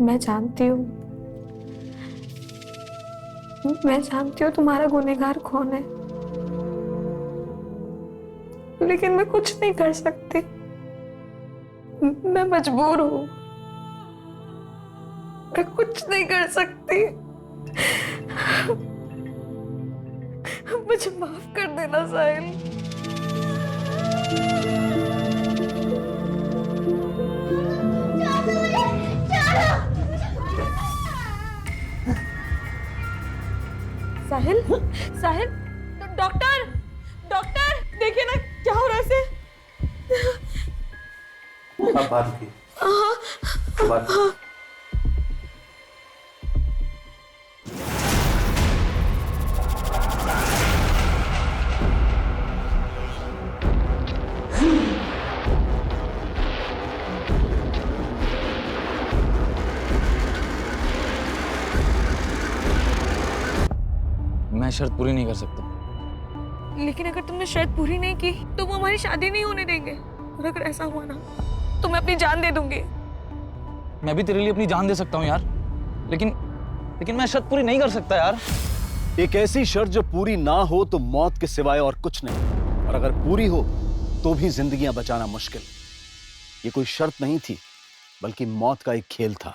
मैं जानती हूँ, मैं जानती हूँ तुम्हारा गुनहगार कौन है, लेकिन मैं कुछ नहीं कर सकती। मैं मजबूर हूँ, मैं कुछ नहीं कर सकती। मुझे माफ कर देना साहिल। साहिल, साहिल, डॉक्टर, डॉक्टर, देखिए ना क्या हो रहा है इसे। अब बात की बात की। मैं शर्त पूरी नहीं कर सकता। लेकिन अगर तुमने शर्त पूरी नहीं की तो वो हमारी शादी नहीं होने देंगे, और अगर ऐसा हुआ ना तो मैं अपनी जान दे दूंगी। मैं भी तेरे लिए अपनी जान दे सकता हूँ यार, लेकिन मैं शर्त पूरी नहीं कर सकता यार। एक ऐसी शर्त जो पूरी ना हो तो मौत के सिवाय और कुछ नहीं, और अगर पूरी हो तो भी जिंदगियां बचाना मुश्किल। ये कोई शर्त नहीं थी, बल्कि मौत का एक खेल था।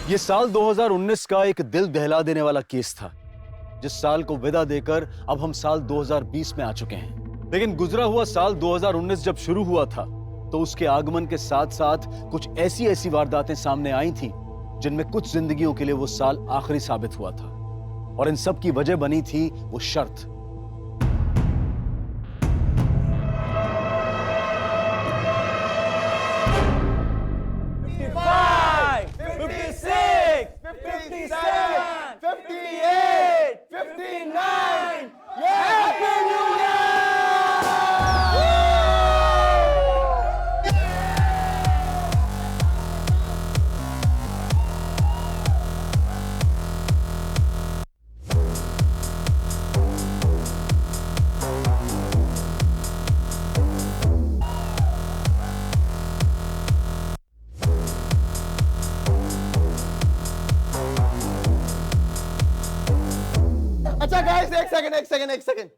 ये साल 2019 का एक दिल दहला देने वाला केस था, जिस साल को विदा देकर अब हम साल 2020 में आ चुके हैं। लेकिन गुजरा हुआ साल 2019 जब शुरू हुआ था तो उसके आगमन के साथ साथ कुछ ऐसी वारदातें सामने आई थीं जिनमें कुछ जिंदगियों के लिए वो साल आखिरी साबित हुआ था, और इन सब की वजह बनी थी वो शर्त। अच्छा गाइस, एक सेकंड।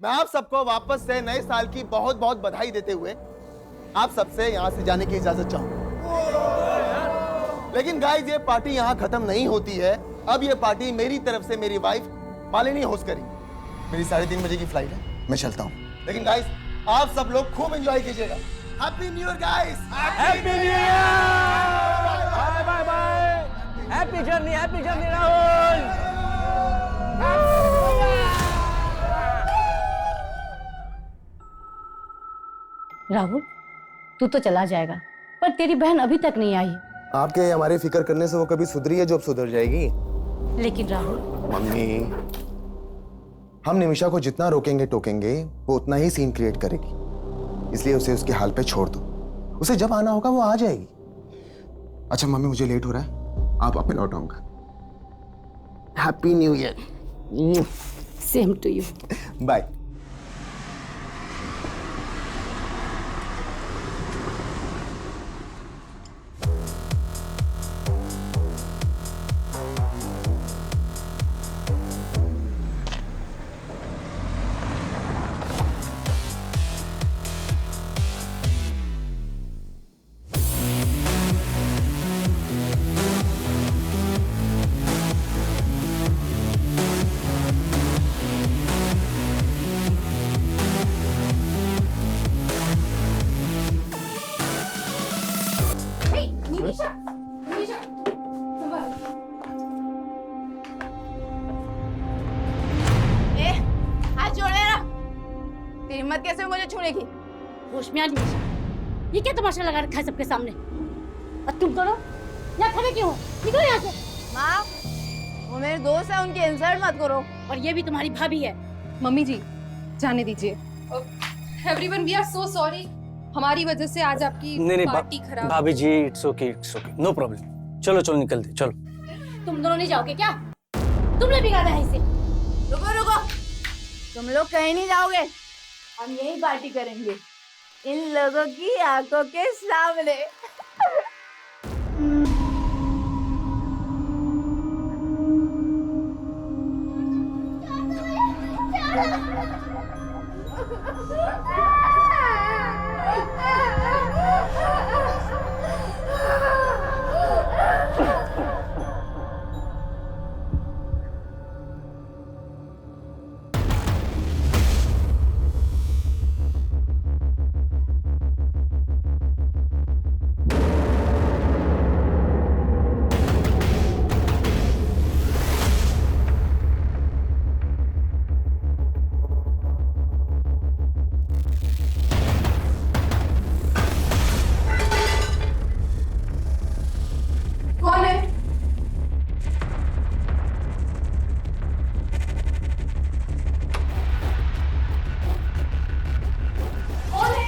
मैं आप सबको वापस से नए साल की बहुत बहुत बधाई देते हुए आप सबसे यहां से जाने की इजाजत चाहूंगा। लेकिन गाइस, ये पार्टी यहां खत्म नहीं होती है। अब ये पार्टी मेरी तरफ से मेरी वाइफ मालिनी होस्ट करेगी। मेरी 3:30 बजे की फ्लाइट है, मैं चलता हूं। लेकिन गाइस, आप सब लोग खूब एंजॉय कीजिएगा। Happy new year guys. Happy new year. Bye bye bye. Happy journey Rahul. Rahul, तू तो चला जाएगा, पर तेरी बहन अभी तक नहीं आई। आपके हमारी फिक्र करने से वो कभी सुधरी है जो अब सुधर जाएगी। लेकिन राहुल, मम्मी, हम निमिषा को जितना रोकेंगे टोकेंगे वो उतना ही सीन क्रिएट करेगी, इसलिए उसे उसके हाल पे छोड़ दो। उसे जब आना होगा वो आ जाएगी। अच्छा मम्मी, मुझे लेट हो रहा है, आप पे लौट आऊंगा। Happy new year. Same to you. Bye. हिम्मत कैसे मुझे छूने की? होश में आ निमिषा, ये क्या तमाशा लगा रखा है सबके सामने? और तुम दोनों यहाँ खड़े क्यों हो? निकलो यहाँ से। माँ, वो मेरे दोस्त है, उनकी इंसल्ट मत करो। और ये भी तुम्हारी भाभी है। मम्मी जी, जाने दीजिए। Everyone, we are so sorry. हमारी वजह से आज आपकी पार्टी खराब। भाभी ji, it's okay, no problem. चलो निकलते, चलो। तुम दोनों नहीं जाओगे क्या? तुमने बिगाड़ा है इसे। रुको रुको, तुम लोग कहीं नहीं जाओगे, हम यही पार्टी करेंगे इन लोगों की आंखों के सामने। कौन है? कौन है?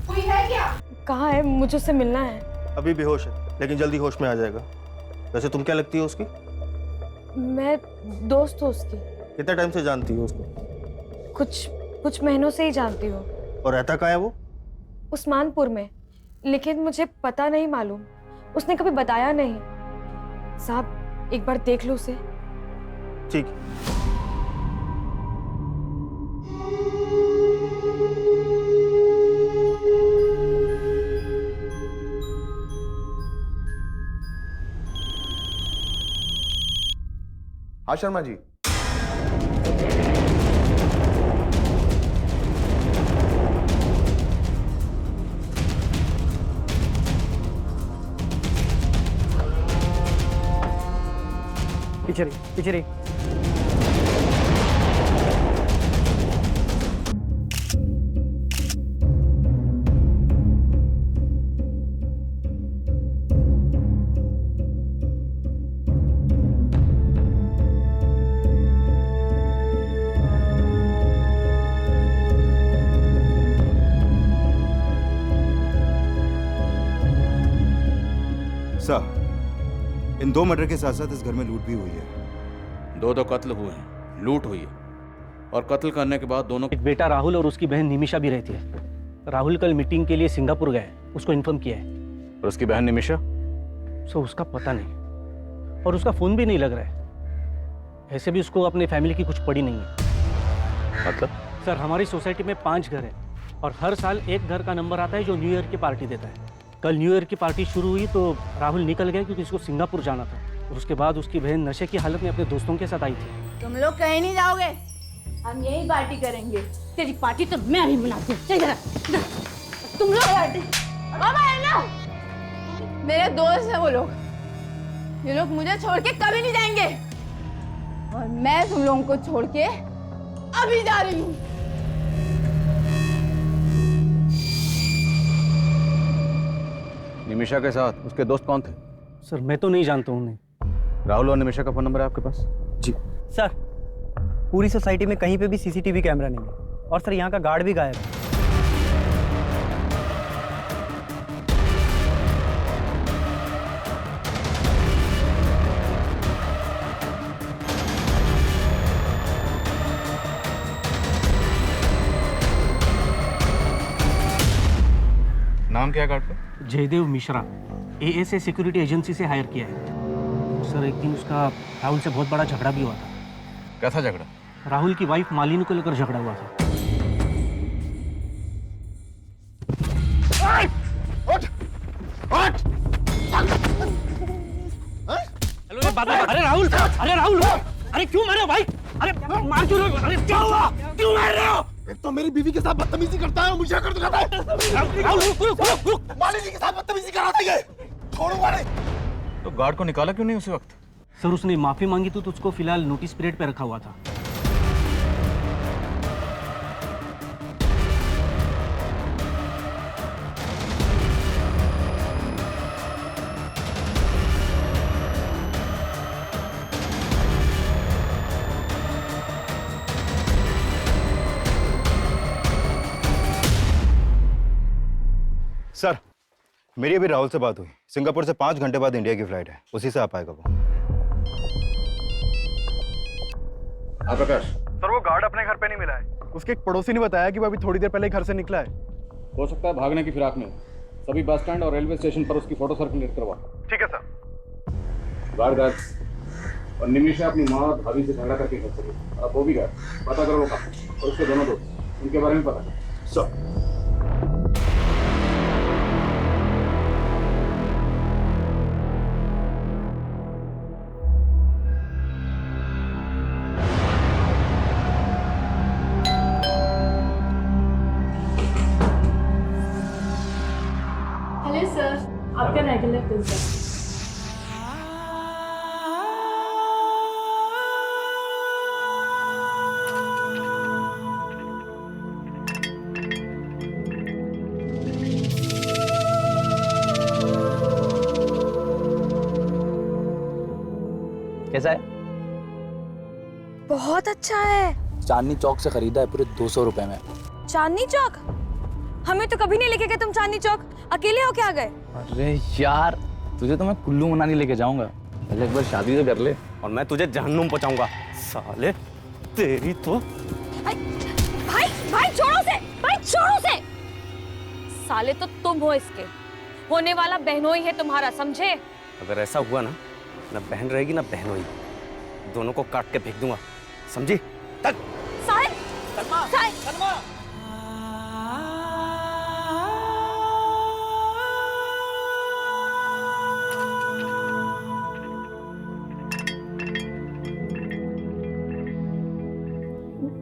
कोई है क्या? कहाँ है? मुझे उससे मिलना है। अभी बेहोश है लेकिन जल्दी होश में आ जाएगा। वैसे तुम क्या लगती हो उसकी? मैं दोस्त हूँ उसकी। कितने टाइम से जानती हो उसको? कुछ महीनों से ही जानती हूँ। और रहता कहाँ है वो? उस्मानपुर में, लेकिन मुझे पता नहीं मालूम, उसने कभी बताया नहीं। साहब एक बार देख लो उसे। ठीक। हाँ शर्मा जी। पीछे रही। सर, इन 2 मर्डर के साथ साथ इस घर में लूट भी हुई है। 2 कत्ल हुए हैं, लूट हुई है, और कत्ल करने के बाद दोनों एक बेटा राहुल और उसकी बहन निमिषा भी रहती है। राहुल कल मीटिंग के लिए सिंगापुर गए, उसको इन्फॉर्म किया है। और उसकी बहन निमिषा? सो उसका पता नहीं, और उसका फोन भी नहीं लग रहा है। ऐसे भी उसको अपने फैमिली की कुछ पड़ी नहीं है। मतलब? सर हमारी सोसाइटी में 5 घर हैं और हर साल एक घर का नंबर आता है जो न्यू ईयर की पार्टी देता है। कल न्यू ईयर की पार्टी शुरू हुई तो राहुल निकल गया क्योंकि उसको सिंगापुर जाना था, और उसके बाद उसकी बहन नशे की हालत में अपने दोस्तों के साथ आई थी। तुम लोग कहीं नहीं जाओगे, हम यही पार्टी करेंगे। तेरी पार्टी तो मैं अभी मनाती हूँ। चल जरा, तुम लोग मेरे दोस्त हैं वो लोग, ये लोग मुझे छोड़ के कभी नहीं जाएंगे, और मैं तुम लोगों को छोड़ के अभी जा रही हूँ। निमिषा के साथ उसके दोस्त कौन थे? सर मैं तो नहीं जानता हूँ उन्हें। राहुल और निमिषा का फोन नंबर है आपके पास? जी सर, पूरी सोसाइटी में कहीं पे भी सीसीटीवी कैमरा नहीं है, और सर यहाँ का गार्ड भी गायब है। नाम क्या है गार्ड का? Jaidev Mishra, ASA security agency से हायर किया है। सर एक दिन उसका राहुल से बहुत बड़ा झगड़ा भी हुआ था। क्या था झगड़ा? राहुल की वाइफ मालिनी को लेकर झगड़ा हुआ था। अरे राहुल, अरे क्यों मारे हो भाई? अरे मार क्यों रहे हो? अरे क्या हुआ? क्यों मार रहे हो? एक तो मेरी बीवी के साथ बदतमीजी करता है और मुझे कर दिखाता है। राहुल रुक। मालिनी के साथ बदतमीजी कराता है ये। छोड़ूंगा नहीं। तो गार्ड को निकाला क्यों नहीं उसी वक्त? सर उसने माफी मांगी तो उसको फिलहाल नोटिस पीरियड पे रखा हुआ था। सर, मेरी अभी राहुल से बात हुई। सिंगापुर से 5 घंटे बाद इंडिया की फ्लाइट है, उसी से आ पाएगा वो। हाँ प्रकाश। सर वो गार्ड अपने घर पे नहीं मिला है। उसके एक पड़ोसी ने बताया कि वो अभी थोड़ी देर पहले घर से निकला है। हो सकता है भागने की फिराक में। सभी बस स्टैंड और रेलवे स्टेशन पर उसकी फोटो सर्कुलेट करवा। ठीक है सर। गार्ड गार्ड और निमिषा अपनी माँ और भाभी से झगड़ा करके घर से गई। अब वो भी गार्ड पता करो वो कहाँ और उसके दोनों दोस्त उनके बारे में पता करो। सर हेलो सर, आपका रेगुलर पिज्जा। कैसा है? बहुत अच्छा है। चांदनी चौक से खरीदा है पूरे 200 रुपए में। चांदनी चौक? हमें तो कभी नहीं लेके गए तुम चांदनी चौक। अकेले हो क्या गए? अरे यार, तुझे तो मैं कुल्लू मनाली लेके जाऊंगा। पहले एक बार शादी तो कर ले। और मैं तुझे जहन्नुम पहुंचाऊंगा साले, तेरी तो। भाई भाई छोड़ो से, भाई छोड़ो से। साले तो तुम हो इसके, होने वाला बहनोई है तुम्हारा, समझे? अगर ऐसा हुआ ना बहन रहेगी ना बहनोई, दोनों को काट के फेंक दूंगा, समझी? तक साहिल, साहिल।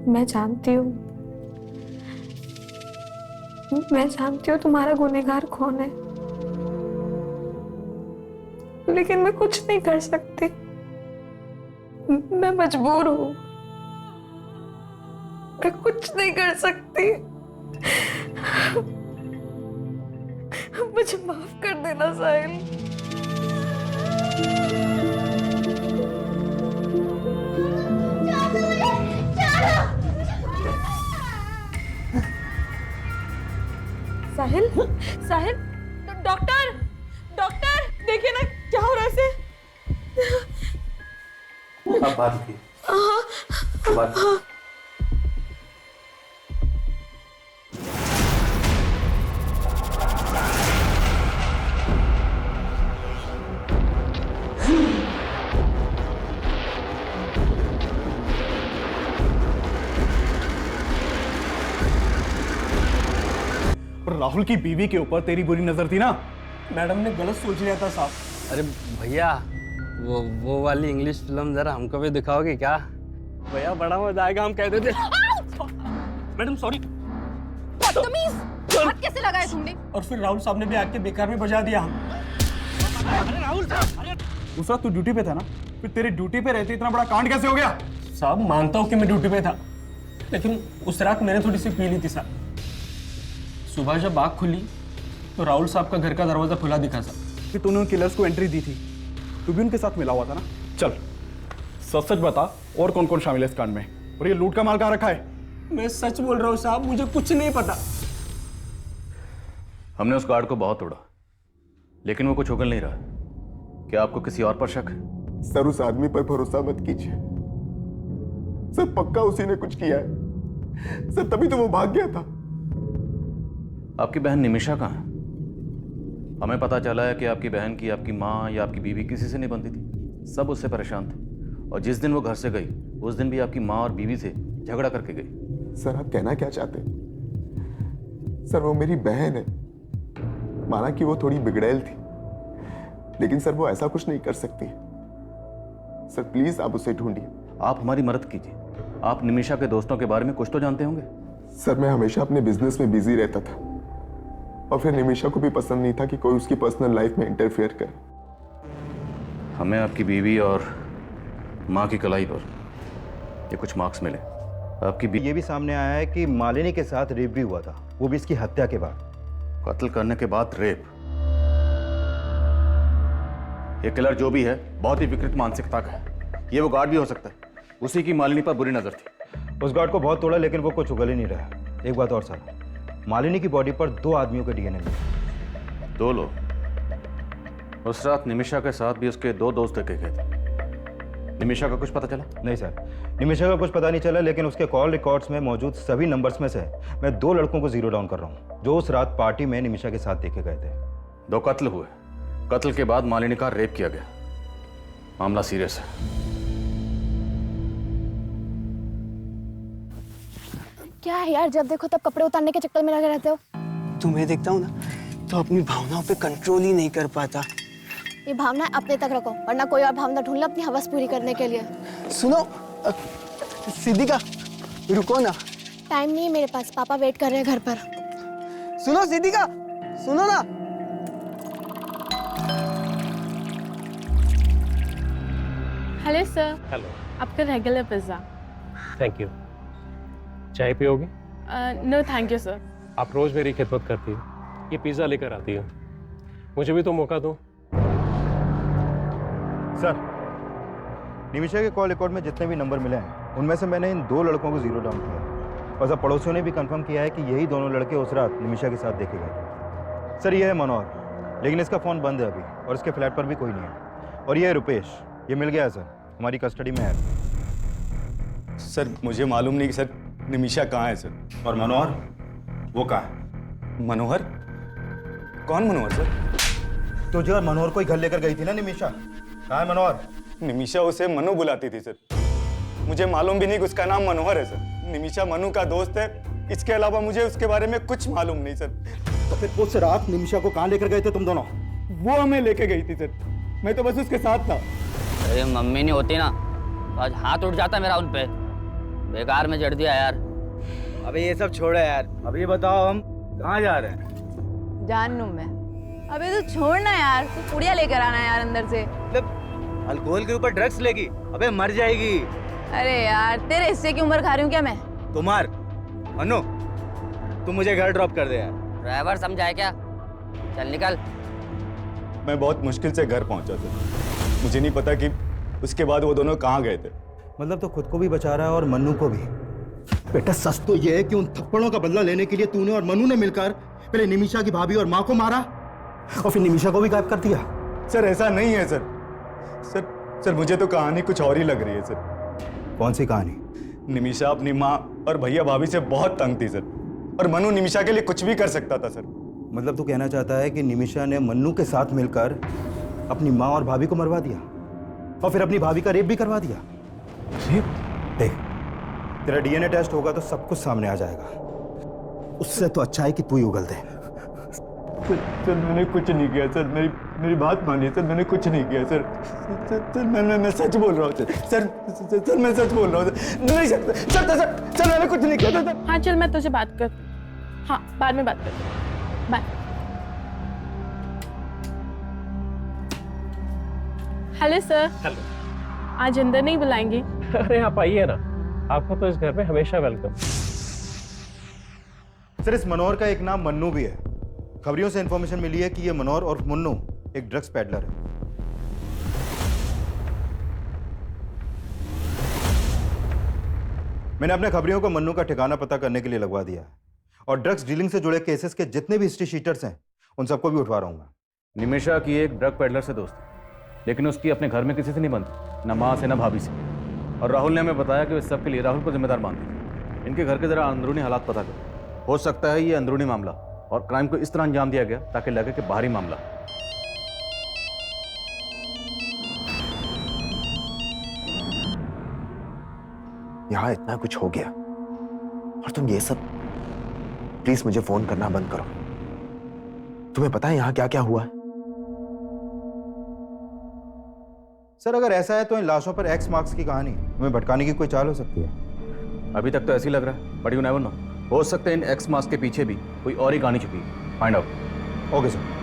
मैं जानती हूँ, मैं जानती हूँ तुम्हारा गुनहगार कौन है, लेकिन मैं कुछ नहीं कर सकती। मैं मजबूर हूँ, मैं कुछ नहीं कर सकती। मुझे माफ कर देना साहिल। साहिल, साहिल, डॉक्टर, डॉक्टर, देखिए ना क्या हो रहा है इसे। अब बात की बात। राहुल की बीवी के ऊपर तेरी बुरी नजर थी ना? मैडम ने गलत सोच लिया था साहब। अरे भैया, वो वाली इंग्लिश फिल्म जरा हमको भी दिखाओगे क्या? भैया बड़ा मजा आएगा, हम कह देते। Madam sorry. बदतमीज, हाथ कैसे लगाया तुमने? और फिर राहुल साहब ने भी आके बेकार में बजा दिया। अरे राहुल साहब, उस वक्त तू ड्यूटी पे था ना, फिर तेरी ड्यूटी पे रहते इतना बड़ा कांड कैसे हो गया? साहब मानता हूँ कि मैं ड्यूटी पे था, लेकिन उस रात मैंने थोड़ी सी पी ली थी साहब। सुबह जब आँख खुली तो राहुल साहब का घर का दरवाजा खुला दिखा साहब। कि तूने उन किलर्स को एंट्री दी थी, तू भी उनके साथ मिला हुआ था ना? चल सच सच बता, और कौन कौन शामिल है इस कांड में, और ये लूट का माल कहाँ रखा है? मैं सच बोल रहा हूँ साहब, मुझे कुछ नहीं पता। हमने उस गार्ड को बहुत तोड़ा, लेकिन वो कुछ उगल नहीं रहा। क्या आपको किसी और पर शक है? सर उस आदमी पर भरोसा मत कीजिए सर, पक्का उसी ने कुछ किया है सर, तभी तो वो भाग गया था। आपकी बहन निमिषा कहाँ है? हमें पता चला है कि आपकी बहन की आपकी माँ या आपकी बीवी किसी से नहीं बनती थी, सब उससे परेशान थे, और जिस दिन वो घर से गई उस दिन भी आपकी माँ और बीवी से झगड़ा करके गई। सर आप कहना क्या चाहते हैं? सर वो मेरी बहन है, माना कि वो थोड़ी बिगड़ैल थी, लेकिन सर वो ऐसा कुछ नहीं कर सकती। सर प्लीज आप उसे ढूंढिए। आप हमारी मदद कीजिए, आप निमिषा के दोस्तों के बारे में कुछ तो जानते होंगे। सर मैं हमेशा अपने बिजनेस में बिजी रहता था, और फिर निमिषा को भी पसंद नहीं था कि कोई उसकी पर्सनल लाइफ में इंटरफेयर करे। हमें आपकी बीवी और माँ की कलाई पर ये कुछ मार्क्स मिले। आपकी ये भी सामने आया है कि मालिनी के साथ रेप भी हुआ था, वो भी इसकी हत्या के बाद। कत्ल करने के बाद रेप? ये किलर जो भी है बहुत ही विकृत मानसिकता का है। ये वो गार्ड भी हो सकता है, उसी की मालिनी पर बुरी नजर थी। उस गार्ड को बहुत तोड़ा, लेकिन वो कुछ उगल ही नहीं रहा। एक बात और सर, मालिनी की बॉडी पर 2 आदमियों के डीएनए मिले। 2 लोग? उस रात निमिषा के साथ भी उसके 2 दोस्त देखे गए थे। निमिषा का कुछ पता चला? नहीं सर, निमिषा का कुछ पता नहीं चला, लेकिन उसके कॉल रिकॉर्ड्स में मौजूद सभी नंबर्स में से मैं 2 लड़कों को जीरो डाउन कर रहा हूँ जो उस रात पार्टी में निमिषा के साथ देखे गए थे। 2 कत्ल हुए। कत्ल के बाद मालिनी का रेप किया गया। मामला सीरियस है। क्या है यार, जब देखो तब कपड़े उतारने के चक्कर में लगे रहते हो। तुम्हें देखता हूँ ना तो अपनी भावनाओं पे कंट्रोल ही नहीं कर पाता। ये भावना अपने तक रखो, वरना कोई और भावना ढूंढ लो अपनी हवस पूरी करने के लिए। सुनो सिद्धिका, रुको ना। टाइम नहीं है मेरे पास, पापा वेट कर रहे हैं घर पर। सुनो सिद्धिका, सुनो ना। हेलो सर, हेलो, आपका रेगुलर पिज्ज़ा। Thank you. चाय पियोगे? No thank you sir. आप रोज मेरी खिदमत करती हो, ये पिज़्ज़ा लेकर आती हो, मुझे भी तो मौका दो। सर, निमिषा के कॉल रिकॉर्ड में जितने भी नंबर मिले हैं उनमें से मैंने इन 2 लड़कों को जीरो डाउन किया और सब पड़ोसियों ने भी कंफर्म किया है कि यही दोनों लड़के उस रात निमिषा के साथ देखे गए थे। सर, ये है मनोहर, लेकिन इसका फ़ोन बंद है अभी और इसके फ्लैट पर भी कोई नहीं है। और ये है रुपेश, ये मिल गया है सर, हमारी कस्टडी में है। सर मुझे मालूम नहीं कि सर निमिषा कहाँ है सर। और मनोहर, वो कहाँ है? मनोहर? कौन मनोहर सर? तो जो मनोहर को ही घर लेकर गई थी ना निमिषा, कहाँ है मनोहर? निमिषा उसे मनु बुलाती थी सर। मुझे मालूम भी नहीं कि उसका नाम मनोहर है सर। निमिषा मनु का दोस्त है, इसके अलावा मुझे उसके बारे में कुछ मालूम नहीं सर। तो फिर उस रात निमिषा को कहाँ लेकर गए थे तुम दोनों? वो हमें लेके गई थी सर, मैं तो बस उसके साथ था। अरे मम्मी नहीं होती ना तो आज हाथ उठ जाता मेरा उन पे। बेकार में जड़ दिया यार। अबे ये सब छोड़ो यार, अब ये बताओ हम कहाँ जा रहे हैं? जान लूं मैं। अबे तू छोड़ना यार, तू पुड़िया लेकर आना यार अंदर से। अल्कोहल के ऊपर ड्रग्स लेगी, अबे मर जाएगी। अरे यार, तेरे हिस्से की उम्र खा रही हूँ क्या मैं? तुम्हार अनु, तुम मुझे घर ड्रॉप कर दे यार। ड्राइवर समझाए क्या? चल निकल। मैं बहुत मुश्किल से घर पहुंचा था, मुझे नहीं पता कि उसके बाद वो दोनों कहाँ गए थे। मतलब तो खुद को भी बचा रहा है और मन्नू को भी। बेटा सच तो ये है कि उन थप्पड़ों का बदला लेने के लिए तूने और मन्नू ने मिलकर पहले निमिषा की भाभी और माँ को मारा और फिर निमिषा को भी गायब कर दिया। सर ऐसा नहीं है सर। सर मुझे तो कहानी कुछ और ही लग रही है सर। कौन सी कहानी? निमिषा अपनी माँ और भैया भाभी से बहुत तंग थी सर, और मनु निमिषा के लिए कुछ भी कर सकता था सर। मतलब तू कहना चाहता है कि निमिषा ने मन्नू के साथ मिलकर अपनी माँ और भाभी को मरवा दिया और फिर अपनी भाभी का रेप भी करवा दिया? रेप? देख, तेरा डीएनए टेस्ट होगा तो सब कुछ सामने आ जाएगा। उससे तो अच्छा है कि तू ही उगल दे। सर मैंने कुछ नहीं किया सर, मेरी बात मानिए सर, मैंने कुछ नहीं किया सर। मैं सच बोल रहा हूँ सर, मैं सच बोल रहा हूँ सर। नहीं सर मैंने कुछ नहीं किया था। हाँ चल, मैं तुझे बात कर, हाँ बाद में बात करती हूँ, बाय। Hello sir. हेलो। आज अंदर नहीं बुलाएंगे? अरे आप आइए ना, आपका तो इस घर में हमेशा वेलकम। सर इस मनोहर का एक नाम मन्नू भी है। खबरियों से इंफॉर्मेशन मिली है कि ये मनोहर और मुन्नू एक ड्रग्स पैडलर है। मैंने अपने खबरियों को मन्नू का ठिकाना पता करने के लिए लगवा दिया और ड्रग्स डीलिंग से जुड़े केसेस के जितने भी हिस्ट्री शीटर्स हैं उन सबको भी उठवा रहा हूं मैं। निमिषा की एक ड्रग पैडलर से दोस्ती, लेकिन उसकी अपने घर में किसी से नहीं बनती, ना माँ से ना भाभी से। और राहुल ने हमें बताया कि वे सब के लिए राहुल को जिम्मेदार मानते हैं। इनके घर के जरा अंदरूनी हालात पता करो, हो सकता है ये अंदरूनी मामला और क्राइम को इस तरह अंजाम दिया गया ताकि लगे कि बाहरी मामला। यहां इतना कुछ हो गया और तुम ये सब, प्लीज मुझे फोन करना बंद करो। तुम्हें पता है यहां क्या क्या हुआ है? सर अगर ऐसा है तो इन लाशों पर एक्स मार्क्स की कहानी तुम्हें भटकाने की कोई चाल हो सकती है। अभी तक तो ऐसे ही लग रहा है, बट यू नेवर नो, हो सकता है इन एक्स मार्क्स के पीछे भी कोई और ही कहानी छुपी है। Find out. Okay sir.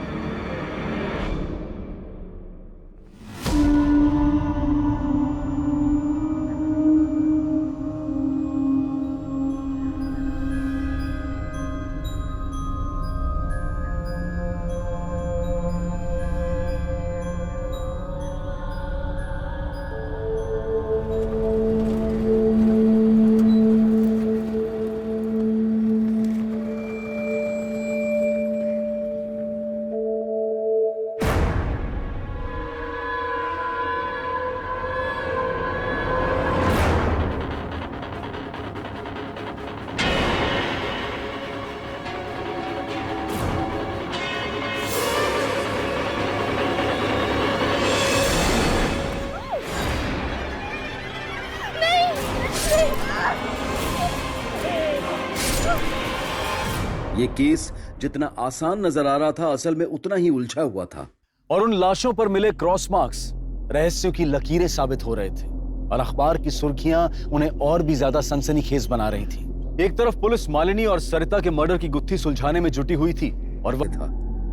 ये केस जितना आसान नजर आ रहा था असल में उतना ही उलझा हुआ था। और उन लाशों पर मिले क्रॉस मार्क्स रहस्यों की लकीरें साबित हो रहे थे और अखबार की सुर्खियां उन्हें और भी ज्यादा सनसनीखेज बना रही थी। एक तरफ पुलिस मालिनी और सरिता के मर्डर की गुत्थी सुलझाने में जुटी हुई थी और वह था,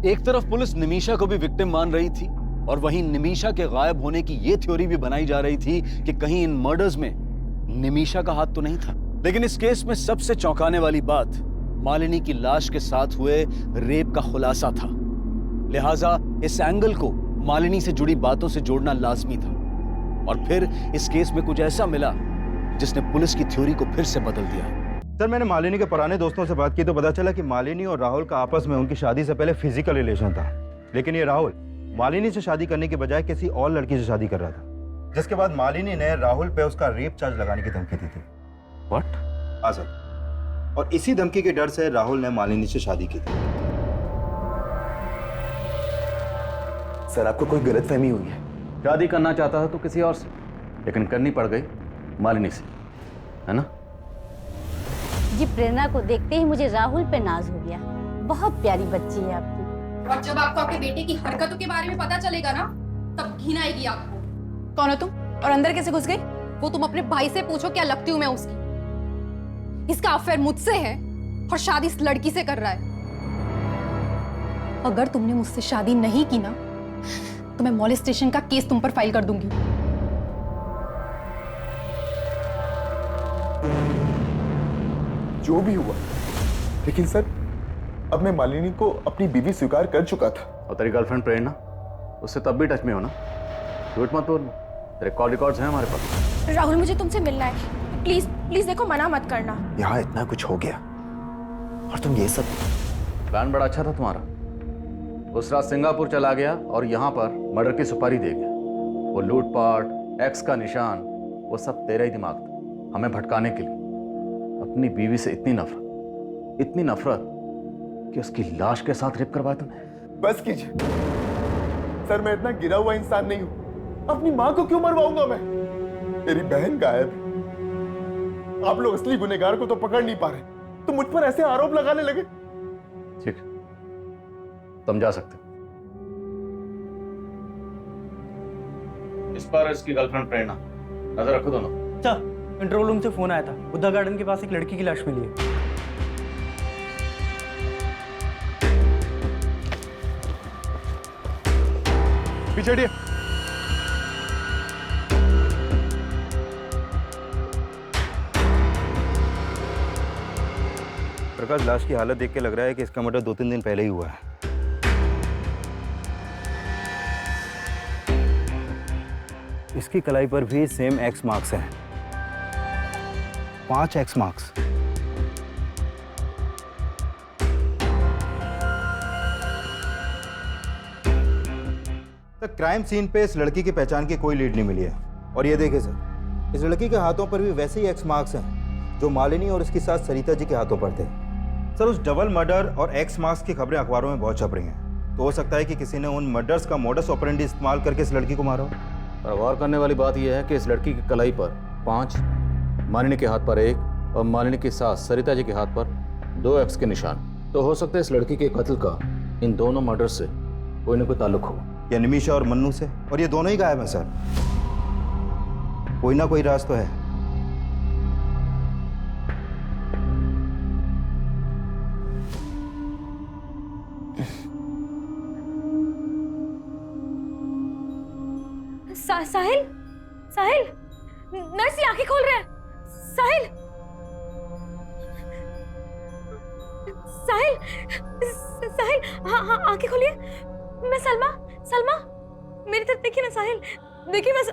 एक तरफ पुलिस निमिषा को भी विक्टिम मान रही थी और वहीं निमिषा के गायब होने की यह थ्योरी भी बनाई जा रही थी कि कहीं इन मर्डर्स में निमिषा का हाथ तो नहीं था। लेकिन इस केस में सबसे चौंकाने वाली बात मालिनी की लाश के साथ हुए रेप का खुलासा था। लिहाजा इस एंगल को मालिनी से जुड़ी बातों से जोड़ना लाजमी था और फिर इस केस में कुछ ऐसा मिला जिसने पुलिस की थ्योरी को फिर से बदल दिया। सर, मैंने मालिनी के पुराने दोस्तों से बात की तो पता चला कि मालिनी और राहुल का आपस में उनकी शादी से पहले फिजिकल रिलेशन था। लेकिन ये राहुल मालिनी से शादी करने के बजाय किसी और लड़की से शादी कर रहा था, जिसके बाद मालिनी ने राहुल पे उसका रेप चार्ज लगाने की धमकी दी थी। व्हाट? हाँ सर, और इसी धमकी के डर से राहुल ने मालिनी से शादी की थी। सर, आपको कोई गलतफहमी हुई है। शादी करना चाहता था तो किसी और से, लेकिन करनी पड़ गई मालिनी से, है ना? जी, प्रेरणा को देखते ही मुझे राहुल पे नाज हो गया। बहुत प्यारी बच्ची है आपकी। और जब आपको आपके बेटे की हरकतों के बारे में पता चलेगा ना, तब घिन आएगी आपको। कौन हो तुम और अंदर कैसे घुस गई? वो तुम अपने भाई से पूछो, क्या लगती हूँ मैं उसकी। इसका अफेयर मुझसे है और शादी इस लड़की से कर रहा है। अगर तुमने मुझसे शादी नहीं की ना, तो मैं मॉलेस्टेशन का केस तुम पर फाइल कर दूंगी। जो भी हुआ, लेकिन सर अब मैं मालिनी को अपनी बीवी स्वीकार कर चुका था। और तेरी गर्लफ्रेंड प्रेरणा, उससे तब भी टच में हो ना? झूठ मत बोल, तेरे कॉल रिकॉर्ड्स हैं हमारे पास। राहुल, मुझे तुमसे मिलना है, प्लीज प्लीज देखो, मना मत करना। यहाँ इतना कुछ हो गया और तुम ये सब। प्लान बड़ा अच्छा था तुम्हारा। उस रात सिंगापुर चला गया और यहाँ पर मर्डर की सुपारी दे गया। वो लूटपाट, एक्स का निशान, वो सब तेरा ही दिमाग था, हमें भटकाने के लिए। अपनी बीवी से इतनी नफरत कि उसकी लाश के साथ रेप करवाया तुमने। बस कीजिए सर, मैं इतना गिरा हुआ इंसान नहीं हूं। अपनी मां को क्यों मरवाऊंगा मैं? मेरी बहन गायब है। आप लोग असली गुनहगार को तो पकड़ नहीं पा रहे, तो मुझ पर ऐसे आरोप लगाने लगे। ठीक, तुम जा सकते। इस पर इसकी गर्लफ्रेंड प्रेरणा, नजर रखो दोनों। अच्छा, कंट्रोल रूम से फोन आया था, बुद्धा गार्डन के पास एक लड़की की लाश मिली है। पीछे हटिए। प्रकाश, लाश की हालत देख के लग रहा है कि इसका मर्डर 2-3 दिन पहले ही हुआ है। इसकी कलाई पर भी सेम एक्स मार्क्स हैं, 5 एक्स मार्क्स। क्राइम सीन पे इस लड़की की पहचान की कोई लीड नहीं मिली है। और ये देखे सर, इस लड़की के हाथों पर भी वैसे ही एक्स मार्क्स हैं जो मालिनी और उसकी साथ सरिता जी के हाथों पर थे। सर, उस डबल मर्डर और एक्स मार्क्स की खबरें अखबारों में बहुत छप रही हैं, तो हो सकता है कि किसी ने उन मर्डर्स का मोडस ऑपरेंडी इस्तेमाल करके इस लड़की को मारा हो। और गौर करने वाली बात यह है कि इस लड़की की कलाई पर 5, मालिनी के हाथ पर 1 और मालिनी की सास सरिता जी के हाथ पर 2 एक्स के निशान। तो हो सकता है इस लड़की के कत्ल का इन दोनों मर्डर से कोई ना कोई ताल्लुक हो, या निमिषा और मन्नू से। और ये दोनों ही गायब हैं सर, कोई ना कोई राज तो है। साहिल, साहिल, नर्स ये आंखें खोल रहे हैं। साहिल, साहिल, साहिल, हाँ हाँ आंखें खोलिए। मैं सलमा, सलमा, मेरी तरफ देखिए ना साहिल, देखिए मैं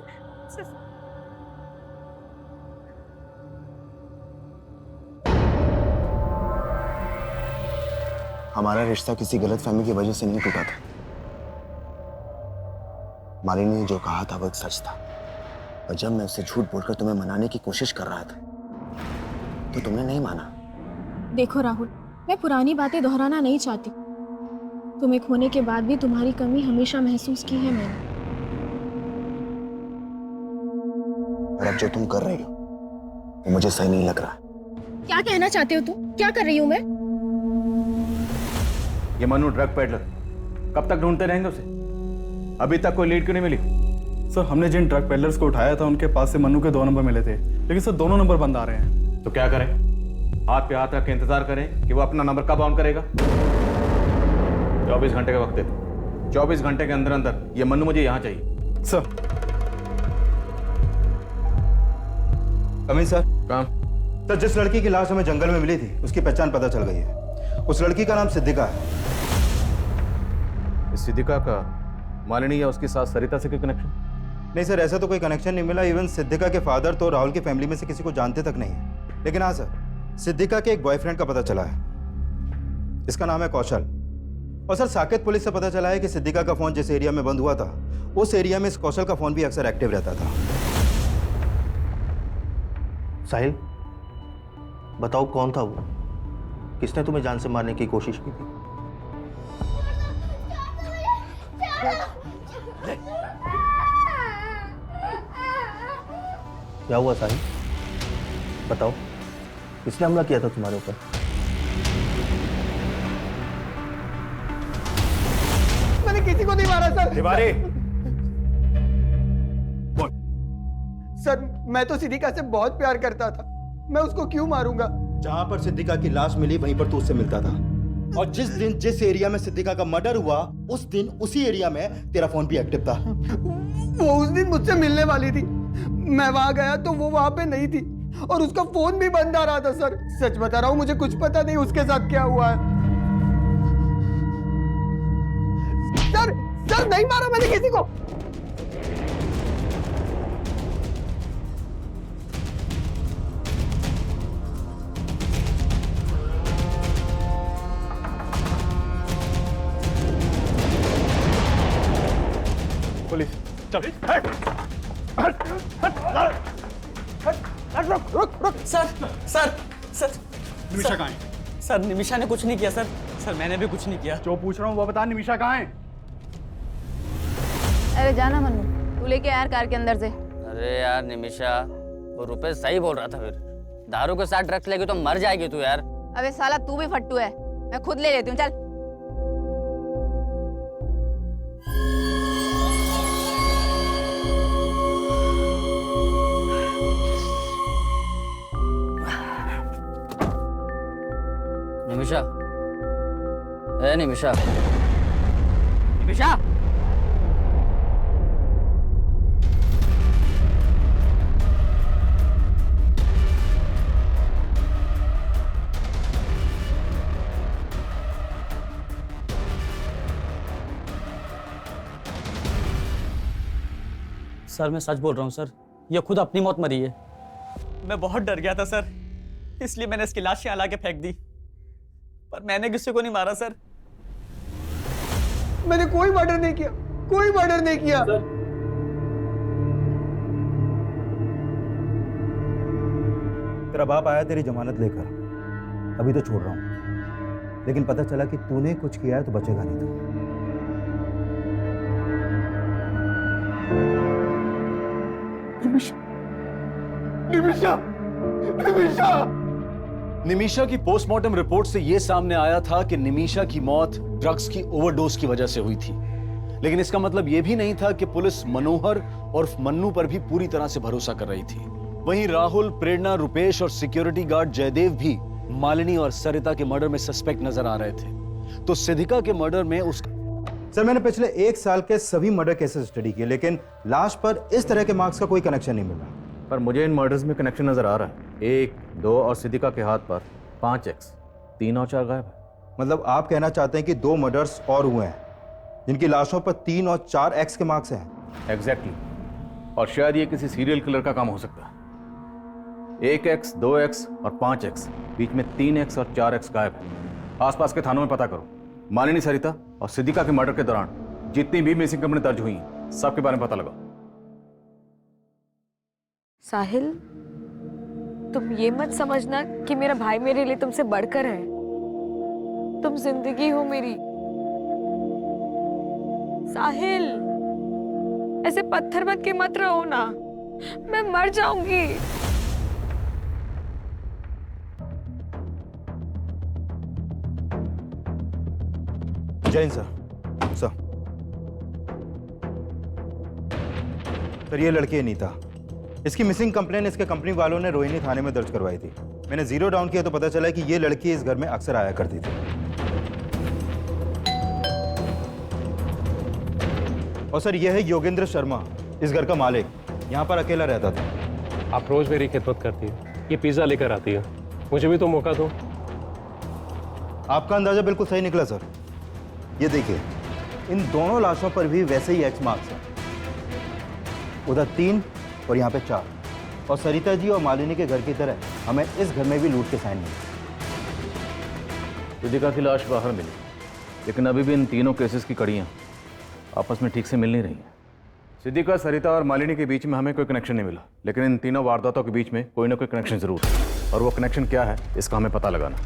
हमारा रिश्ता किसी गलतफहमी की वजह से नहीं टूटा था। मालिनी ने जो कहा था वो एक सच था, और जब मैं उससे झूठ बोलकर तुम्हें मनाने की कोशिश कर रहा था तो तुमने नहीं माना। देखो राहुल, मैं पुरानी बातें दोहराना नहीं चाहती। तुम्हें खोने के बाद भी तुम्हारी कमी हमेशा महसूस की है मैंने। और अब जो तुम कर रही हो वो मुझे सही नहीं लग रहा। क्या कहना चाहते हो तुम? क्या कर रही हूँ मैं? ये मनु ड्रग पेडलर, कब तक ढूंढते रहेंगे उसे? अभी तक कोई लीड क्यों नहीं मिली? सर हमने जिन ड्रग पेडलर्स को उठाया था उनके पास से मनु के 2 नंबर मिले थे, लेकिन सर दोनों नंबर बंद आ रहे हैं। तो क्या करें? हाथ पे हाथ रख के इंतजार करें कि वो अपना नंबर कब ऑन करेगा? 24 घंटे का वक्त देते, 24 घंटे के अंदर अंदर ये मनु मुझे यहाँ चाहिए। Sir coming sir. काम? सर जिस लड़की की लाश हमें जंगल में मिली थी उसकी पहचान पता चल गई है। उस लड़की का नाम सिद्धिका है। इस सिद्धिका का मालिनी या उसके साथ सरिता से कोई कनेक्शन? नहीं सर, ऐसा तो कोई कनेक्शन नहीं मिला। इवन सिद्धिका के फादर तो राहुल की फैमिली में से किसी को जानते तक नहीं है। लेकिन हाँ सर, सिद्धिका के एक बॉयफ्रेंड का पता चला है, इसका नाम है कौशल। और सर साकेत पुलिस से पता चला है कि सिद्धिका का फोन जिस एरिया में बंद हुआ था उस एरिया में इस कौशल का फोन भी अक्सर एक्टिव रहता था। साहिल, बताओ कौन था वो? किसने तुम्हें जान से मारने की कोशिश की थी? क्या हुआ साहिल? बताओ, किसने हमला किया था तुम्हारे ऊपर? मैंने किसी को नहीं मारा सर। तिवारी, सर मैं तो सिद्धिका से बहुत प्यार करता था, मैं उसको क्यों मारूंगा? जहां पर सिद्धिका की लाश मिली वहीं पर तू उससे मिलता था, और जिस दिन जिस एरिया में सिद्धिका का मर्डर हुआ उस दिन उसी एरिया में तेरा फोन भी एक्टिव था। वो उस दिन मुझसे मिलने वाली थी, मैं वहां गया तो वो वहां पे नहीं थी और उसका फोन भी बंद आ रहा था। सर सच बता रहा हूं, मुझे कुछ पता नहीं उसके साथ क्या हुआ है। सर नहीं मारा मैंने किसी को। पुलिस चल। रुक। सर निमिषा कहाँ है? सर निमिषा ने कुछ नहीं किया सर। सर मैंने भी कुछ नहीं किया। जो पूछ रहा हूँ वो बता, निमिषा कहाँ है? अरे जाना मन्नू, तू लेके यार कार के अंदर से। अरे यार निमिषा, वो रुपेश सही बोल रहा था। फिर दारू के साथ ड्रग्स लेगी तो मर जाएगी तू यार। अबे साला तू भी फट्टू है, मैं खुद ले लेती हूँ, चल। निमिषा, ए निमिषा, निमिषा, सर मैं सच बोल रहा हूँ सर, ये खुद अपनी मौत मरी है। मैं बहुत डर गया था सर, इसलिए मैंने इसकी लाश यहाँ ला के फेंक दी, पर मैंने किसी को नहीं मारा सर। मैंने कोई मर्डर नहीं किया, कोई मर्डर नहीं किया। तेरा बाप आया तेरी जमानत लेकर, अभी तो छोड़ रहा हूं, लेकिन पता चला कि तूने कुछ किया है तो बचेगा नहीं तू। निमिषा की पोस्टमार्टम रिपोर्ट से यह सामने आया था कि निमिषा की मौत ड्रग्स की ओवरडोज की वजह से हुई थी, लेकिन इसका मतलब यह भी नहीं था कि पुलिस मनोहर और मन्नू पर भी पूरी तरह से भरोसा कर रही थी। वहीं राहुल, प्रेरणा, रुपेश और सिक्योरिटी गार्ड जयदेव भी मालिनी और सरिता के मर्डर में सस्पेक्ट नजर आ रहे थे। तो सिद्धिका के मर्डर में सर मैंने पिछले 1 साल के सभी मर्डर केसेस स्टडी किए, लेकिन लाश पर इस तरह के मार्क्स का कोई कनेक्शन नहीं मिला। पर मुझे इन मर्डर्स में कनेक्शन नजर आ रहा है। 1, 2 और सिद्धिका के हाथ पर 5x, 3 और 4 गायब है। मतलब आप कहना चाहते हैं कि 2 मर्डर्स और हुए हैं जिनकी लाशों पर 3 और 4 एक्स के मार्क्स हैं? एग्जैक्टली, और शायद ये किसी सीरियल किलर का काम हो सकता है। 1x, 2x और 5x, बीच में 3x और 4x गायब है। आसपास के थानों में पता करो। मालिनी, सरिता और सिद्धिका के मर्डर के दौरान जितनी भी मिसिंग कंप्लेंट दर्ज हुई सबके बारे में पता लगाओ। साहिल, तुम ये मत समझना कि मेरा भाई मेरे लिए तुमसे बढ़कर है। तुम जिंदगी हो मेरी। साहिल, ऐसे पत्थर मत के मत रहो ना, मैं मर जाऊंगी। जय हिंद सर। सर ये लड़की है नीता। इसकी मिसिंग कंप्लेन इसके कंपनी वालों ने रोहिणी थाने में दर्ज करवाई थी। मैंने जीरो डाउन किया तो पता चला कि ये लड़की इस घर में अक्सर आया करती थी। और सर यह है योगेंद्र शर्मा, इस घर का मालिक। यहाँ पर अकेला रहता था। आप रोज मेरी खिदमत करती है, ये पिज्जा लेकर आती है, मुझे भी तो मौका दो। आपका अंदाजा बिल्कुल सही निकला सर। ये देखिए, इन दोनों लाशों पर भी वैसे ही एक्स मार्क्स हैं। उधर 3 और यहाँ पे 4। और सरिता जी और मालिनी के घर की तरह हमें इस घर में भी लूट के साइन मिले। रिदिका की लाश बाहर मिली, लेकिन अभी भी इन तीनों केसेस की कड़ियाँ आपस में ठीक से मिल नहीं रही हैं। सिद्धिका, सरिता और मालिनी के बीच में हमें कोई कनेक्शन नहीं मिला, लेकिन इन तीनों वारदातों के बीच में कोई ना कोई कनेक्शन जरूर है, और वो कनेक्शन क्या है इसका हमें पता लगाना।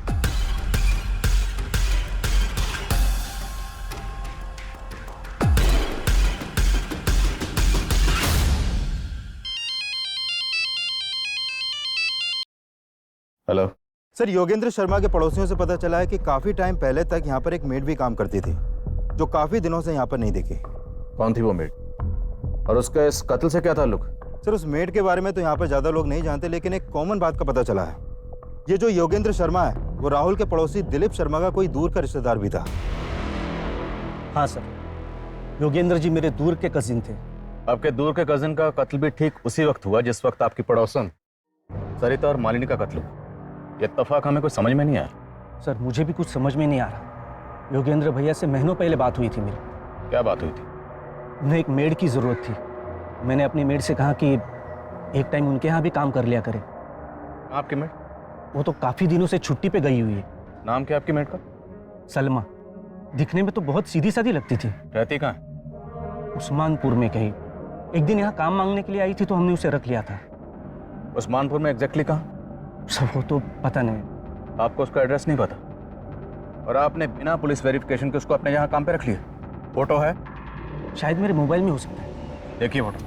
हेलो सर, योगेंद्र शर्मा के पड़ोसियों से पता चला है कि काफी टाइम पहले तक यहाँ पर एक मेड भी काम करती थी, जो काफी दिनों से यहाँ पर नहीं दिखी। कौन थी वो मेड, और उसका इस कत्ल से क्या ताल्लुक? सर उस मेड के बारे में तो यहाँ पर ज्यादा लोग नहीं जानते, लेकिन एक कॉमन बात का पता चला है। ये जो योगेंद्र शर्मा है वो राहुल के पड़ोसी दिलीप शर्मा का कोई दूर का रिश्तेदार भी था। हाँ सर, योगेंद्र जी मेरे दूर के कजिन थे। आपके दूर के कजिन का कत्ल भी ठीक उसी वक्त हुआ जिस वक्त आपकी पड़ोसन सरिता और मालिनी का कत्ल हुआ। ये इत्तेफाक हमें कुछ समझ में नहीं आया। सर मुझे भी कुछ समझ में नहीं आ रहा। योगेंद्र भैया से महीनों पहले बात हुई थी मेरी। क्या बात हुई थी? उन्हें एक मेड की ज़रूरत थी। मैंने अपनी मेड से कहा कि एक टाइम उनके यहाँ भी काम कर लिया करे। आपकी मेड? वो तो काफ़ी दिनों से छुट्टी पे गई हुई है। नाम क्या आपकी मेड का? सलमा। दिखने में तो बहुत सीधी सादी लगती थी। रहती कहाँ है? उस्मानपुर में कहीं। एक दिन यहाँ काम मांगने के लिए आई थी तो हमने उसे रख लिया था। उस्मानपुर में एग्जैक्टली कहाँ? सब वो तो पता नहीं। आपको उसका एड्रेस नहीं पता, और आपने बिना पुलिस वेरिफिकेशन के उसको अपने यहाँ काम पे रख लिया? फोटो है? शायद मेरे मोबाइल में हो सकता है। देखिए फोटो।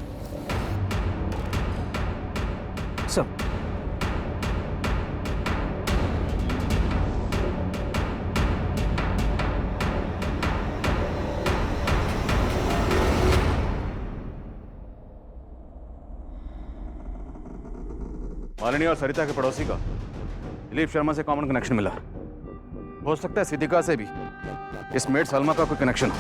सब मालिनी और सरिता के पड़ोसी का दिलीप शर्मा से कॉमन कनेक्शन मिला। हो सकता है सिद्धिका से भी इस मेड सलमा का कोई कनेक्शन हो।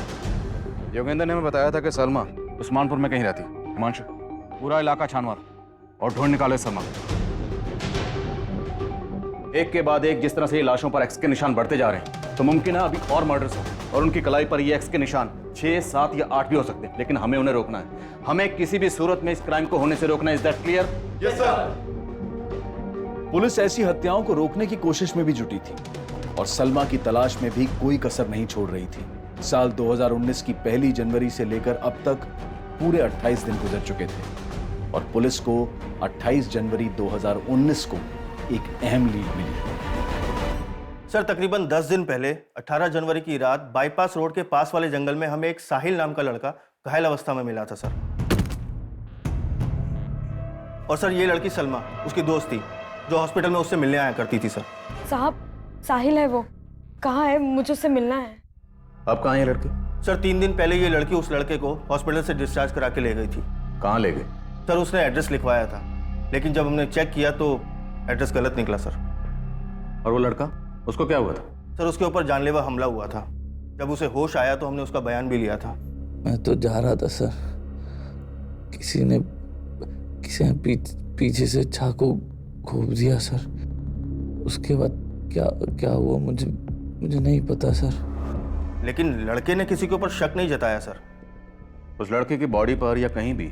योगेंद्र ने हमें बताया था कि सलमा उस्मानपुर में कहीं रहती। हिमांशु, पूरा इलाका छान मार और ढूंढ निकाले सलमा। एक के बाद एक जिस तरह से ये लाशों पर एक्स के निशान बढ़ते जा रहे हैं, तो मुमकिन है अभी और मर्डर्स हो, और उनकी कलाई पर ये एक्स के निशान 6, 7 या 8 भी हो सकते हैं। लेकिन हमें उन्हें रोकना है। हमें किसी भी सूरत में इस क्राइम को होने से रोकना है। Is that clear? Yes sir. Police ऐसी हत्याओं को रोकने की कोशिश में भी जुटी थी, और सलमा की तलाश में भी कोई कसर नहीं छोड़ रही थी। साल 2019 की 1 जनवरी से लेकर अब तक पूरे 28 दिन गुजर चुके थे, और पुलिस को 28 जनवरी 2019 को एक अहम लीड मिली। सर तकरीबन 10 दिन पहले 18 जनवरी की रात बाईपास रोड के पास वाले जंगल में हमें एक साहिल नाम का लड़का घायल अवस्था में मिला था सर। और सर ये लड़की सलमा उसकी दोस्त थी, जो हॉस्पिटल में उससे मिलने आया करती थी सर। साहब, साहिल है वो। कहाँ है? मुझे उससे मिलना है। आप कहाँ है लड़की? सर 3 दिन पहले ये लड़की उस लड़के को हॉस्पिटल से डिस्चार्ज करा के ले गई थी। कहाँ ले गई? सर उसने एड्रेस लिखवाया था, लेकिन जब हमने चेक किया तो एड्रेस गलत निकला सर। और वो लड़का, उसको क्या हुआ था? सर उसके ऊपर जानलेवा हमला हुआ था। जब उसे होश आया तो हमने उसका बयान भी लिया था। मैं तो जा रहा था सर, किसी ने पीछे से चाकू घोंप दिया सर। उसके बाद क्या हुआ मुझे नहीं पता सर। लेकिन लड़के ने किसी के ऊपर शक नहीं जताया सर। उस लड़के की बॉडी पर या कहीं भी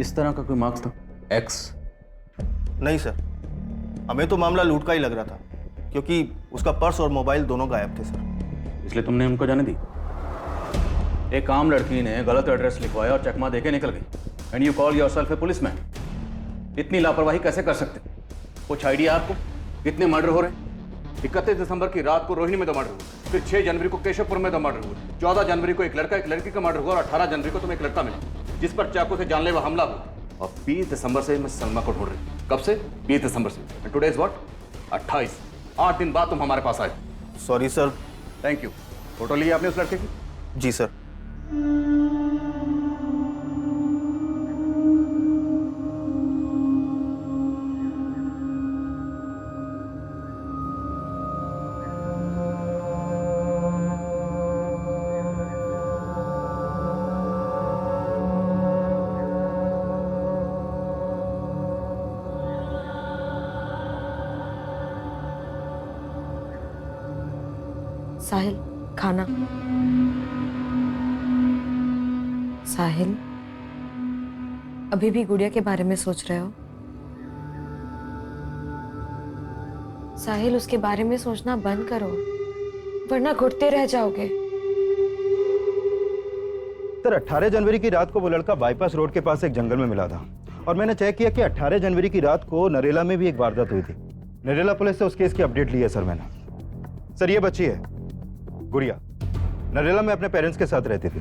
इस तरह का कोई मार्क्स था? एक्स? नहीं सर, हमें तो मामला लूट का ही लग रहा था, क्योंकि उसका पर्स और मोबाइल दोनों गायब थे सर। इसलिए तुमने हमको जाने दी? एक आम लड़की ने गलत एड्रेस लिखवाया और चकमा देके निकल गई, and you call yourself A policeman. इतनी लापरवाही कैसे कर सकते? कुछ आइडिया आपको? कितने मर्डर हो रहे हैं? 31 दिसंबर की रात को रोहिणी में 2 मर्डर हुए, फिर 6 जनवरी को केशवपुर में 2 मर्डर हुए, 14 जनवरी को एक लड़की का मर्डर हुआ, और 18 जनवरी को तुम्हें एक लड़का मिला जिस पर चाकू से जानलेवा हमला हुआ। और 20 दिसंबर से मैं सलमा को ढूंढ रही हूँ। कब से? 20 दिसंबर से। Today is what? 28। 8 दिन बाद तुम हमारे पास आए। Sorry sir. Thank you. Photo ली आपने उस लड़के की? जी सर। साहिल, खाना। साहिल, अभी भी गुड़िया के बारे में सोच रहे हो? साहिल, उसके बारे में सोचना बंद करो, वरना घुटते रह जाओगे। सर 18 जनवरी की रात को वो लड़का बाईपास रोड के पास एक जंगल में मिला था और मैंने चेक किया कि 18 जनवरी की रात को नरेला में भी एक वारदात हुई थी। नरेला पुलिस से उस केस की अपडेट ली है सर मैंने। सर ये बच्ची है गुड़िया, नरेला में अपने पेरेंट्स के साथ रहती थी।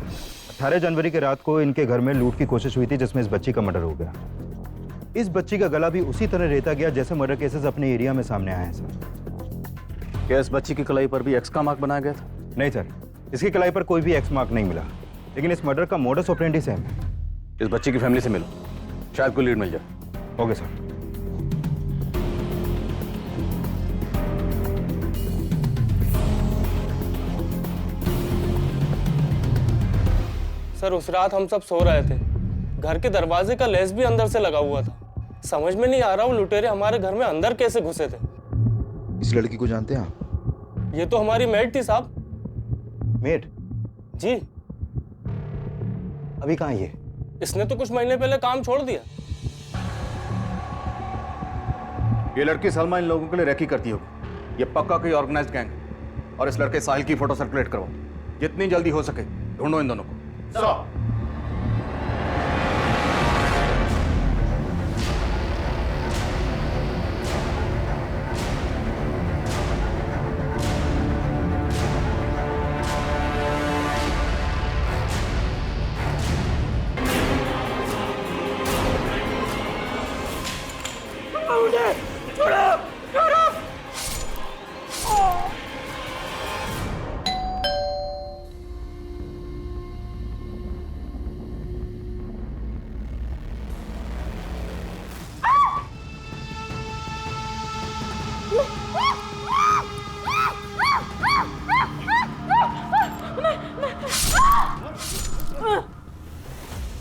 18 जनवरी की रात को इनके घर में लूट की कोशिश हुई थी जिसमें इस बच्ची का मर्डर हो गया। इस बच्ची का गला भी उसी तरह रेता गया जैसे मर्डर केसेस अपने एरिया में सामने आए हैं सर। क्या इस बच्ची की कलाई पर भी एक्स का मार्क बनाया गया था? नहीं सर, इसकी कलाई पर कोई भी एक्स मार्क नहीं मिला, लेकिन इस मर्डर का मोडस ऑपरेंडी सेम है। इस बच्ची की फैमिली से मिलो, शायद कोई लीड मिल जाए। Okay sir. सर उस रात हम सब सो रहे थे, घर के दरवाजे का लेस भी अंदर से लगा हुआ था। समझ में नहीं आ रहा वो लुटेरे हमारे घर में अंदर कैसे घुसे थे। इस लड़की को जानते हैं आप? ये तो हमारी मेड थी साहब। मेड? जी। अभी कहाँ है ये? इसने तो कुछ महीने पहले काम छोड़ दिया। ये लड़की सलमा इन लोगों के लिए रैकी करती होगी। ये पक्का कोई ऑर्गेनाइज्ड गैंग है। और इस लड़के साहिल की फोटो सर्कुलेट करवाओ, जितनी जल्दी हो सके ढूंढो इन दोनों को।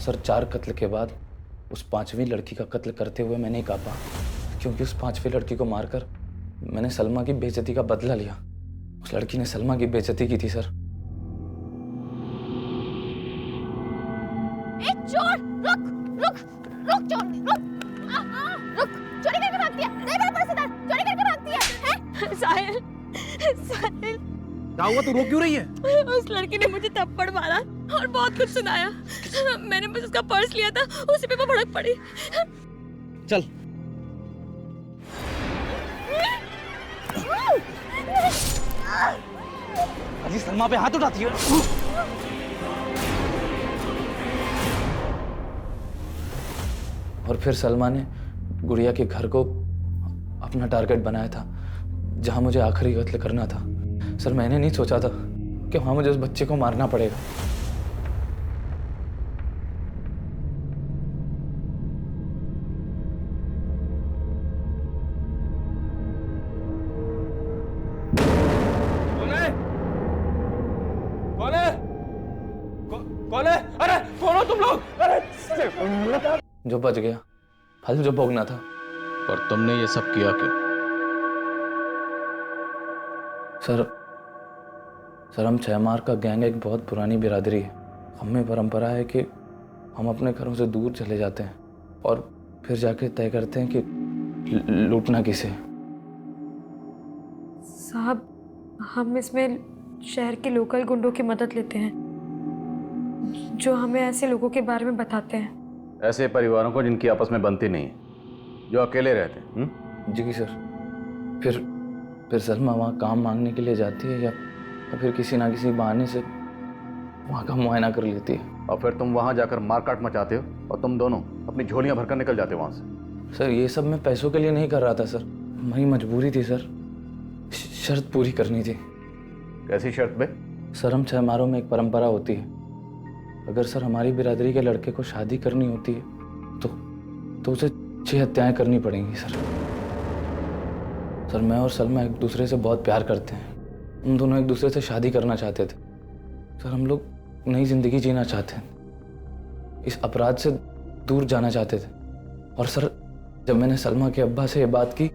सर 4 कत्ल के बाद उस 5वीं लड़की का कत्ल करते हुए मैं नहीं कांपा, क्योंकि उस 5वीं लड़की को मारकर मैंने सलमा की बेइज्जती का बदला लिया। उस लड़की ने सलमा की बेइज्जती की थी सर। चोर, रुक रुक रुक चोर, रुक चोरी करके भागती है। दे मेरे पर्स इधर, चोरी करके भागती है। साहिल, साहिल क्या हुआ? तू रो क्यों रही है? उस लड़की ने मुझे थप्पड़ मारा और बहुत कुछ सुनाया। मैंने बस उसका पर्स लिया था, उसी पे वो भड़क पड़ी। चल। अजी सलमा पे हाथ उठाती है। और फिर सलमा ने गुड़िया के घर को अपना टारगेट बनाया था, जहां मुझे आखिरी कत्ल करना था। सर मैंने नहीं सोचा था कि वहां मुझे उस बच्चे को मारना पड़ेगा। कौन है? अरे कौन हो तुम लोग? अरे जो बच गया, फल जो भोगना था। पर तुमने ये सब किया क्यों? सर हम छैमार का गैंग एक बहुत पुरानी बिरादरी है। हम में परंपरा है कि हम अपने घरों से दूर चले जाते हैं और फिर जाके तय करते हैं कि लूटना किसे। साहब, हम इसमें शहर के लोकल गुंडों की मदद लेते हैं, जो हमें ऐसे लोगों के बारे में बताते हैं। ऐसे परिवारों को जिनकी आपस में बनती नहीं है, जो अकेले रहते हैं। जी सर। फिर सलमा वहाँ काम मांगने के लिए जाती है या फिर किसी ना किसी बहाने से वहाँ का मुआयना कर लेती है। और फिर तुम वहाँ जाकर मारकाट मचाते हो और तुम दोनों अपनी झोलियाँ भरकर निकल जाते हो वहाँ से। सर ये सब मैं पैसों के लिए नहीं कर रहा था सर, हमारी मजबूरी थी सर, शर्त पूरी करनी थी। कैसी शर्त बे? सर हम 6 मारों में एक परंपरा होती है, अगर सर हमारी बिरादरी के लड़के को शादी करनी होती है तो उसे 6 हत्याएं करनी पड़ेंगी सर मैं और सलमा एक दूसरे से बहुत प्यार करते हैं। हम दोनों एक दूसरे से शादी करना चाहते थे सर। हम लोग नई जिंदगी जीना चाहते हैं, इस अपराध से दूर जाना चाहते थे। और सर जब मैंने सलमा के अब्बा से ये बात की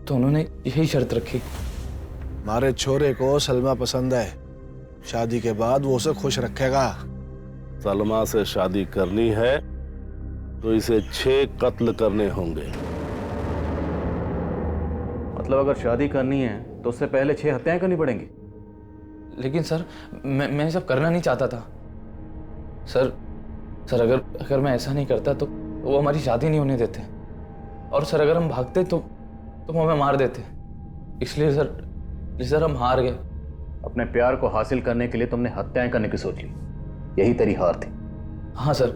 तो उन्होंने यही शर्त रखी। हमारे छोरे को सलमा पसंद है, शादी के बाद वो उसे खुश रखेगा। सलमा से शादी करनी है तो इसे 6 कत्ल करने होंगे। मतलब अगर शादी करनी है तो उससे पहले 6 हत्याएं करनी पड़ेंगी। लेकिन सर मैं सब करना नहीं चाहता था सर अगर मैं ऐसा नहीं करता तो वो हमारी शादी नहीं होने देते, और सर अगर हम भागते तो वो हमें मार देते। इसलिए सर हम हार गए। अपने प्यार को हासिल करने के लिए तुमने हत्याएं करने की सोच ली, यही तेरी हार थी। हाँ सर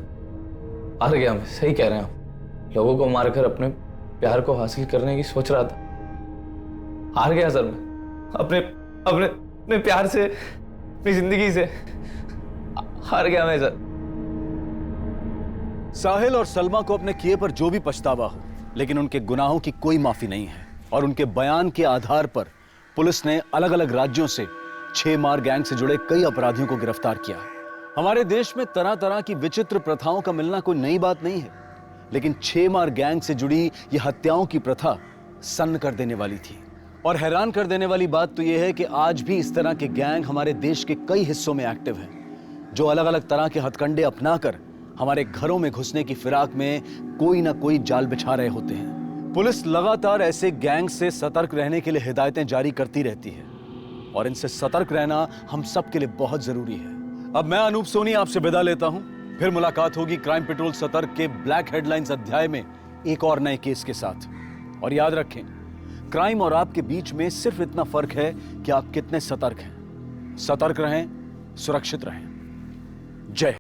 हार गया मैं, सही कह रहे हैं आप। लोगों को मारकर अपने प्यार को हासिल करने की सोच रहा था, हार गया सर मैं। अपने प्यार से, अपनी जिंदगी से हार गया मैं सर। साहिल और सलमा को अपने किए पर जो भी पछतावा हो, लेकिन उनके गुनाहों की कोई माफी नहीं है। और उनके बयान के आधार पर पुलिस ने अलग अलग राज्यों से 6 मार गैंग से जुड़े कई अपराधियों को गिरफ्तार किया। हमारे देश में तरह तरह की विचित्र प्रथाओं का मिलना कोई नई बात नहीं है, लेकिन 6 मार गैंग से जुड़ी यह हत्याओं की प्रथा सन्न कर देने वाली थी। और हैरान कर देने वाली बात तो यह है कि आज भी इस तरह के गैंग हमारे देश के कई हिस्सों में एक्टिव हैं, जो अलग अलग तरह के हथकंडे अपनाकर हमारे घरों में घुसने की फिराक में कोई ना कोई जाल बिछा रहे होते हैं। पुलिस लगातार ऐसे गैंग से सतर्क रहने के लिए हिदायतें जारी करती रहती है, और इनसे सतर्क रहना हम सब के लिए बहुत जरूरी है। अब मैं अनूप सोनी आपसे विदा लेता हूं, फिर मुलाकात होगी क्राइम पेट्रोल सतर्क के ब्लैक हेडलाइंस अध्याय में एक और नए केस के साथ। और याद रखें, क्राइम और आपके बीच में सिर्फ इतना फर्क है कि आप कितने सतर्क हैं। सतर्क रहें, सुरक्षित रहें। जय